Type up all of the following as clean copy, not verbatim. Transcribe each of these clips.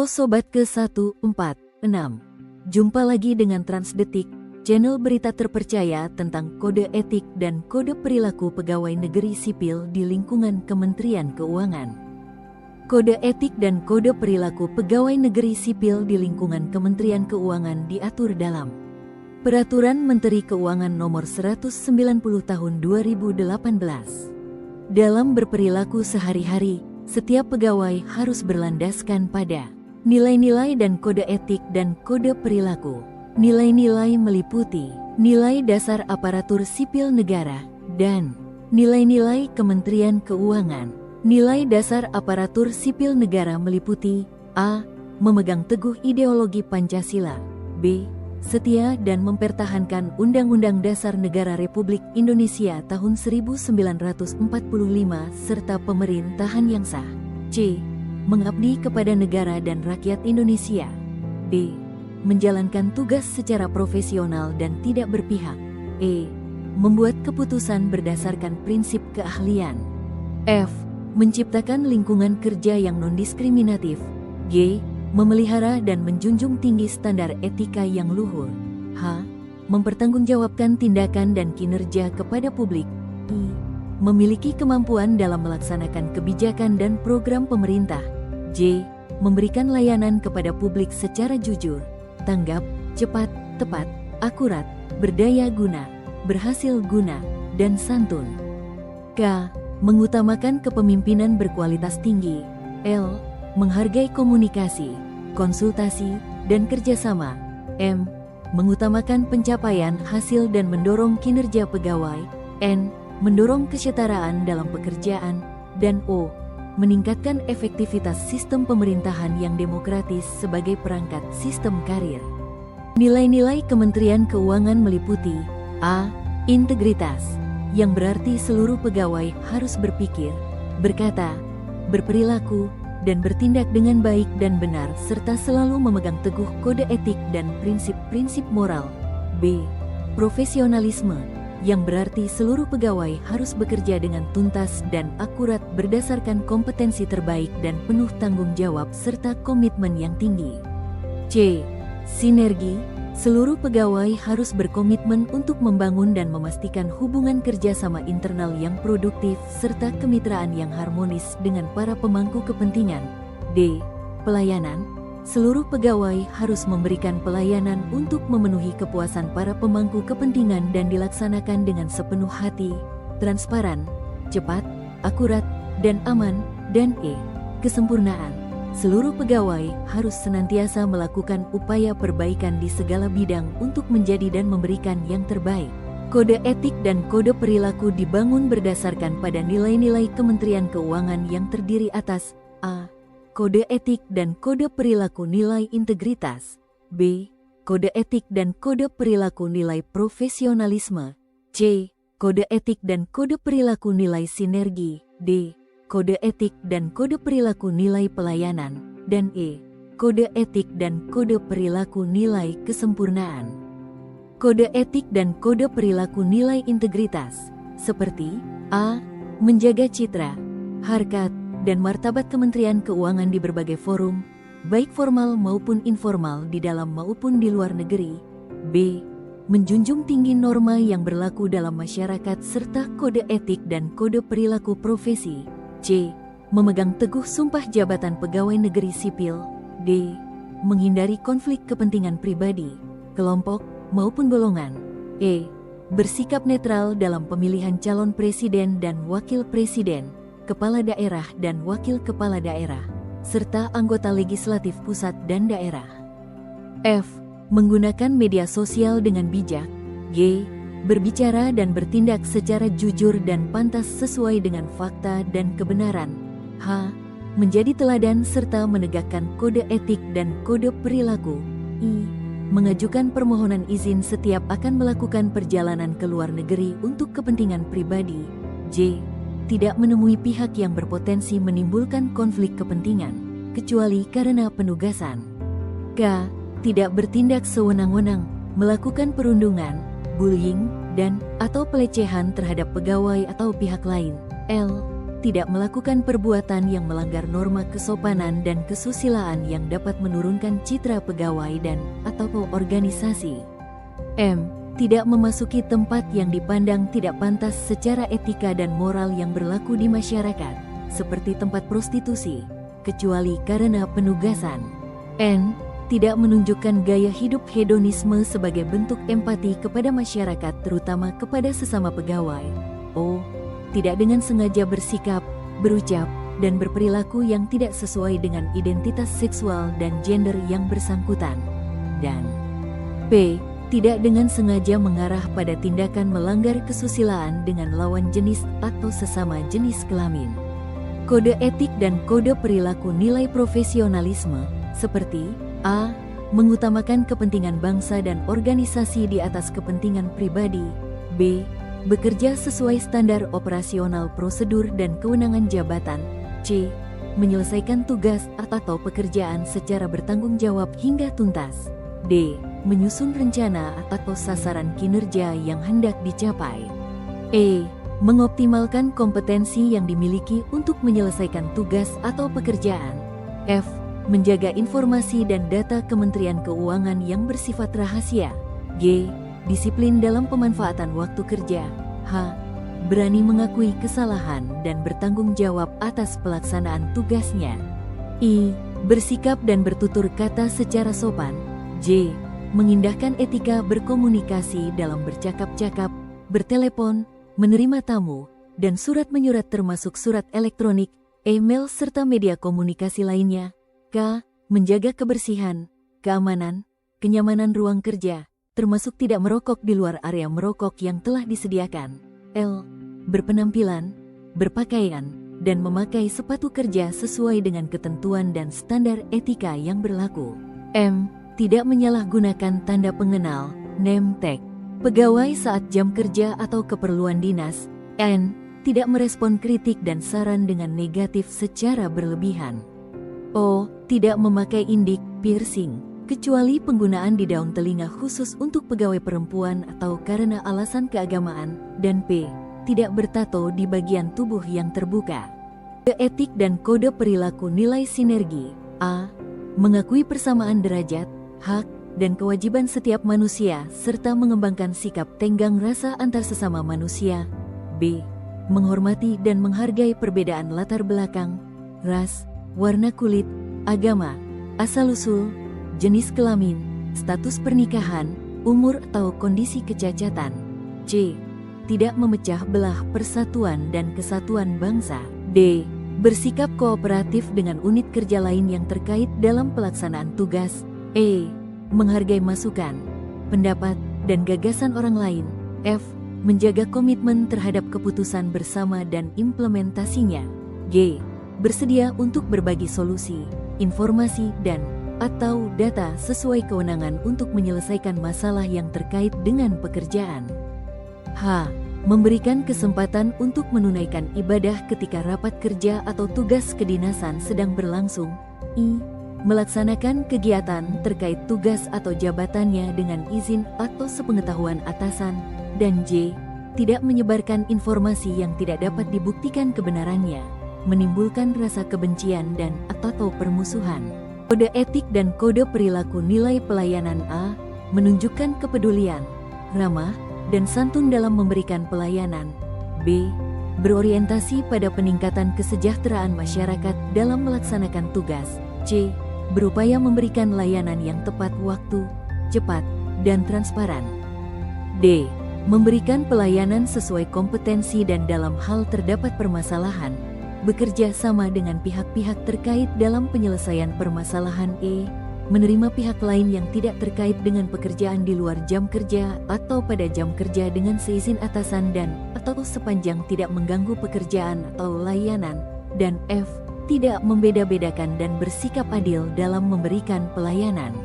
Halo Sobat ke-146, jumpa lagi dengan Transdetik, channel berita terpercaya tentang kode etik dan kode perilaku pegawai negeri sipil di lingkungan Kementerian Keuangan. Kode etik dan kode perilaku pegawai negeri sipil di lingkungan Kementerian Keuangan diatur dalam Peraturan Menteri Keuangan Nomor 190 Tahun 2018. Dalam berperilaku sehari-hari, setiap pegawai harus berlandaskan pada nilai-nilai dan kode etik dan kode perilaku. Nilai-nilai meliputi nilai dasar aparatur sipil negara dan nilai-nilai Kementerian Keuangan. Nilai dasar aparatur sipil negara meliputi A. Memegang teguh ideologi Pancasila, B. Setia dan mempertahankan Undang-Undang Dasar Negara Republik Indonesia tahun 1945 serta pemerintahan yang sah. C. Mengabdi kepada negara dan rakyat Indonesia. D. Menjalankan tugas secara profesional dan tidak berpihak. E. Membuat keputusan berdasarkan prinsip keahlian. F. Menciptakan lingkungan kerja yang non-diskriminatif. G. Memelihara dan menjunjung tinggi standar etika yang luhur. H. Mempertanggungjawabkan tindakan dan kinerja kepada publik. I. Memiliki kemampuan dalam melaksanakan kebijakan dan program pemerintah. J. Memberikan layanan kepada publik secara jujur, tanggap, cepat, tepat, akurat, berdaya guna, berhasil guna, dan santun. K. Mengutamakan kepemimpinan berkualitas tinggi. L. Menghargai komunikasi, konsultasi, dan kerjasama. M. Mengutamakan pencapaian hasil dan mendorong kinerja pegawai. N. Mendorong kesetaraan dalam pekerjaan. Dan O. Meningkatkan efektivitas sistem pemerintahan yang demokratis sebagai perangkat sistem karir. Nilai-nilai Kementerian Keuangan meliputi A. Integritas, yang berarti seluruh pegawai harus berpikir, berkata, berperilaku, dan bertindak dengan baik dan benar serta selalu memegang teguh kode etik dan prinsip-prinsip moral. B. Profesionalisme, yang berarti seluruh pegawai harus bekerja dengan tuntas dan akurat berdasarkan kompetensi terbaik dan penuh tanggung jawab serta komitmen yang tinggi. C. Sinergi, seluruh pegawai harus berkomitmen untuk membangun dan memastikan hubungan kerjasama internal yang produktif serta kemitraan yang harmonis dengan para pemangku kepentingan. D. Pelayanan, seluruh pegawai harus memberikan pelayanan untuk memenuhi kepuasan para pemangku kepentingan dan dilaksanakan dengan sepenuh hati, transparan, cepat, akurat, dan aman. Dan E. Kesempurnaan, seluruh pegawai harus senantiasa melakukan upaya perbaikan di segala bidang untuk menjadi dan memberikan yang terbaik. Kode etik dan kode perilaku dibangun berdasarkan pada nilai-nilai Kementerian Keuangan yang terdiri atas A. Kode etik dan kode perilaku nilai integritas. B. Kode etik dan kode perilaku nilai profesionalisme. C. Kode etik dan kode perilaku nilai sinergi. D. Kode etik dan kode perilaku nilai pelayanan. Dan E. Kode etik dan kode perilaku nilai kesempurnaan. Kode etik dan kode perilaku nilai integritas, seperti A. Menjaga citra, harkat, dan martabat Kementerian Keuangan di berbagai forum, baik formal maupun informal di dalam maupun di luar negeri. B. Menjunjung tinggi norma yang berlaku dalam masyarakat serta kode etik dan kode perilaku profesi. C. Memegang teguh sumpah jabatan pegawai negeri sipil. D. Menghindari konflik kepentingan pribadi, kelompok, maupun golongan. E. Bersikap netral dalam pemilihan calon presiden dan wakil presiden, kepala daerah dan wakil kepala daerah, serta anggota legislatif pusat dan daerah. F. Menggunakan media sosial dengan bijak. G. Berbicara dan bertindak secara jujur dan pantas sesuai dengan fakta dan kebenaran. H. Menjadi teladan serta menegakkan kode etik dan kode perilaku. I. Mengajukan permohonan izin setiap akan melakukan perjalanan ke luar negeri untuk kepentingan pribadi. J. Tidak menemui pihak yang berpotensi menimbulkan konflik kepentingan, kecuali karena penugasan. K. Tidak bertindak sewenang-wenang, melakukan perundungan, bullying, dan atau pelecehan terhadap pegawai atau pihak lain. L. tidak melakukan perbuatan yang melanggar norma kesopanan dan kesusilaan yang dapat menurunkan citra pegawai dan atau organisasi. M. Tidak memasuki tempat yang dipandang tidak pantas secara etika dan moral yang berlaku di masyarakat, seperti tempat prostitusi, kecuali karena penugasan. N. Tidak menunjukkan gaya hidup hedonisme sebagai bentuk empati kepada masyarakat, terutama kepada sesama pegawai. O. Tidak dengan sengaja bersikap, berucap, dan berperilaku yang tidak sesuai dengan identitas seksual dan gender yang bersangkutan. Dan P. Tidak dengan sengaja mengarah pada tindakan melanggar kesusilaan dengan lawan jenis atau sesama jenis kelamin. Kode etik dan kode perilaku nilai profesionalisme, seperti A. Mengutamakan kepentingan bangsa dan organisasi di atas kepentingan pribadi. B. Bekerja sesuai standar operasional prosedur dan kewenangan jabatan. C. Menyelesaikan tugas atau pekerjaan secara bertanggung jawab hingga tuntas. D. Menyusun rencana atau sasaran kinerja yang hendak dicapai. E. Mengoptimalkan kompetensi yang dimiliki untuk menyelesaikan tugas atau pekerjaan. F. Menjaga informasi dan data Kementerian Keuangan yang bersifat rahasia. G. Disiplin dalam pemanfaatan waktu kerja. H. Berani mengakui kesalahan dan bertanggung jawab atas pelaksanaan tugasnya. I. Bersikap dan bertutur kata secara sopan. J. Mengindahkan etika berkomunikasi dalam bercakap-cakap, bertelepon, menerima tamu, dan surat menyurat termasuk surat elektronik, email serta media komunikasi lainnya. K. Menjaga kebersihan, keamanan, kenyamanan ruang kerja, termasuk tidak merokok di luar area merokok yang telah disediakan. L. Berpenampilan, berpakaian, dan memakai sepatu kerja sesuai dengan ketentuan dan standar etika yang berlaku. M. Tidak menyalahgunakan tanda pengenal, name tag, pegawai saat jam kerja atau keperluan dinas. N. Tidak merespon kritik dan saran dengan negatif secara berlebihan. O. Tidak memakai indik, piercing, kecuali penggunaan di daun telinga khusus untuk pegawai perempuan atau karena alasan keagamaan. Dan P. Tidak bertato di bagian tubuh yang terbuka. Kode etik dan kode perilaku nilai sinergi. A. Mengakui persamaan derajat, hak, dan kewajiban setiap manusia serta mengembangkan sikap tenggang rasa antar sesama manusia. B. Menghormati dan menghargai perbedaan latar belakang, ras, warna kulit, agama, asal-usul, jenis kelamin, status pernikahan, umur atau kondisi kecacatan. C. Tidak memecah belah persatuan dan kesatuan bangsa. D. Bersikap kooperatif dengan unit kerja lain yang terkait dalam pelaksanaan tugas. E. Menghargai masukan, pendapat, dan gagasan orang lain. F. Menjaga komitmen terhadap keputusan bersama dan implementasinya. G. Bersedia untuk berbagi solusi, informasi, dan atau data sesuai kewenangan untuk menyelesaikan masalah yang terkait dengan pekerjaan. H. Memberikan kesempatan untuk menunaikan ibadah ketika rapat kerja atau tugas kedinasan sedang berlangsung. I. Melaksanakan kegiatan terkait tugas atau jabatannya dengan izin atau sepengetahuan atasan. Dan J. Tidak menyebarkan informasi yang tidak dapat dibuktikan kebenarannya, menimbulkan rasa kebencian dan atau permusuhan. Kode etik dan kode perilaku nilai pelayanan. A. Menunjukkan kepedulian, ramah, dan santun dalam memberikan pelayanan. B. Berorientasi pada peningkatan kesejahteraan masyarakat dalam melaksanakan tugas. C. Berupaya memberikan layanan yang tepat waktu, cepat, dan transparan. D. Memberikan pelayanan sesuai kompetensi dan dalam hal terdapat permasalahan, bekerja sama dengan pihak-pihak terkait dalam penyelesaian permasalahan. E. Menerima pihak lain yang tidak terkait dengan pekerjaan di luar jam kerja atau pada jam kerja dengan seizin atasan dan atau sepanjang tidak mengganggu pekerjaan atau layanan. Dan F. Tidak membeda-bedakan dan bersikap adil dalam memberikan pelayanan.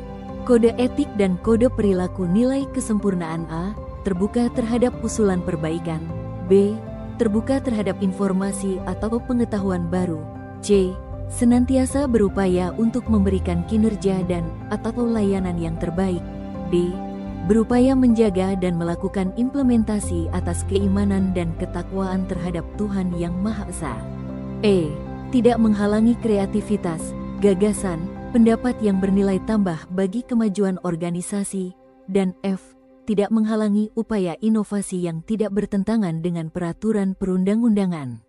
Kode etik dan kode perilaku nilai kesempurnaan. A. Terbuka terhadap usulan perbaikan. B. Terbuka terhadap informasi atau pengetahuan baru. C. Senantiasa berupaya untuk memberikan kinerja dan atau layanan yang terbaik. D. Berupaya menjaga dan melakukan implementasi atas keimanan dan ketakwaan terhadap Tuhan Yang Maha Esa. E. Tidak menghalangi kreativitas, gagasan, pendapat yang bernilai tambah bagi kemajuan organisasi. Dan F. Tidak menghalangi upaya inovasi yang tidak bertentangan dengan peraturan perundang-undangan.